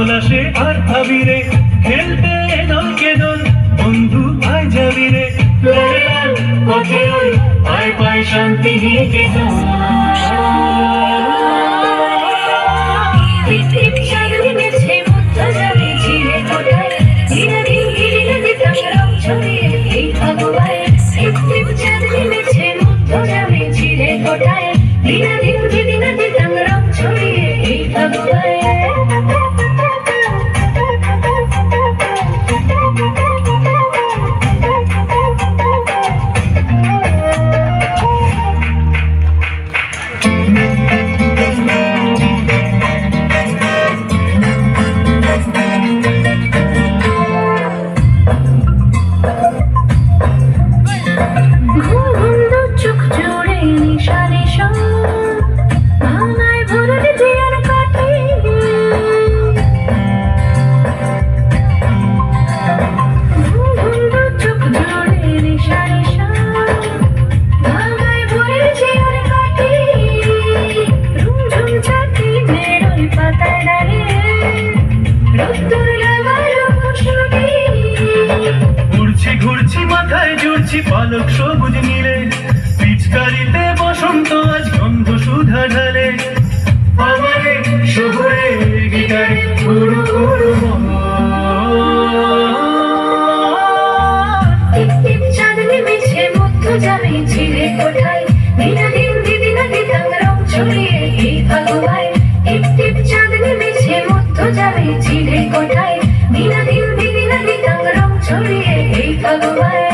পলাশে আর ভাবিরে খেলতে দলকে দল বন্ধু আয় যাবি রে পথে ওই আয় পায় শান্তি নিকেতন ঘুরছি মাথায় জুড়ছি পালক সবুজ নীলে পিচকারিতে বসন্ত আজ গন্ধ সুধা ঢালে আমারে শহুরে গিটারে গুরু গুরু চাঁদনি মিছে মুগ্ধ যাবে ছিলে কোঠায় দিনাদিন দিদিনা দিতাম রং ছড়িয়ে এই ভাগবায় টিপ টিপ চাঁদনি মিছে মুগ্ধ যাবে ছিলে কোঠায় দিনাদিন দিদিনা দিতাম রং ছড়িয়ে এই ভাগবায়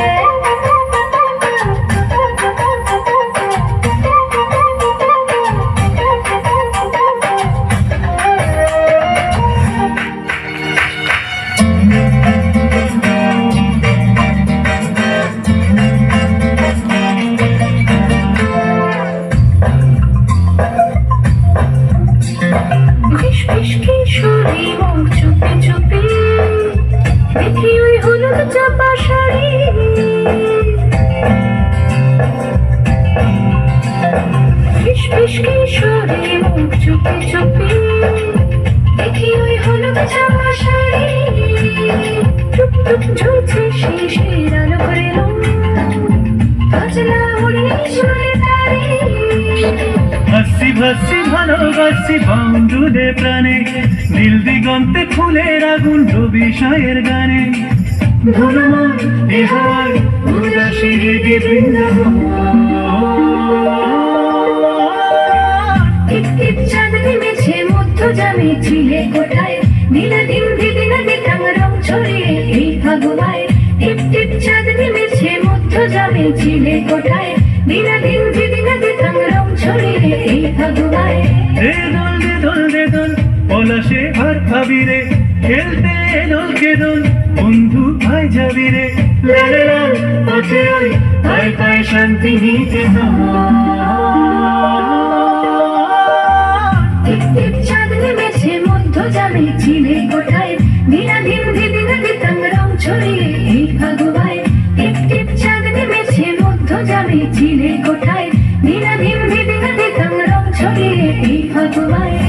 চুপি চুপি দেখি ওই হলুদ চাপা শাড়ি ফিস কিশোরী মুখ চুপি চুপি দেখি ওই হলুদ চাপা শাড়ি টুক টুক ঝুলছে শিশির আলো করে বাজলা উড়ে চলে দাঁড়িয়ে ভাসি ভাসি ভালোবাসি বন্ধুদের প্রাণে নীল দিগন্তে ফুলের আগুন রবিশায়ের গানে ভুলমন ইহার উদাসী বৃন্দাবন চাঁদনি মেছে মধ্য জামে ছিলে কোঠায় দিনাদিন দিদিনা দিতাম রং ছড়িয়ে এই ভাগবায় টিপ টিপ চাঁদনি মেছে মধ্য জামে ছিলে কোঠায় দিনাদিন দিদিনা দিতাম রং ছড়িয়ে এই ভাগবায় দোল দে দোল পলাশে আর ভাবিরে খেলতে দলকে দল বন্ধু আয় যাবি রে লাল লাল পথে ওই আয় পায় শান্তি নিকেতন চাঁদনি মেছে মধ্য জামে ছিলে কোঠায় দিনাদিন দিদিনা দিতাম রং ছড়িয়ে এই ভাগবায় টিপ টিপ চাঁদনি মেছে মধ্য জামে ছিলে কোঠায় দিনাদিন দিদিনা দিতাম রং ছড়িয়ে এই ভাগবায়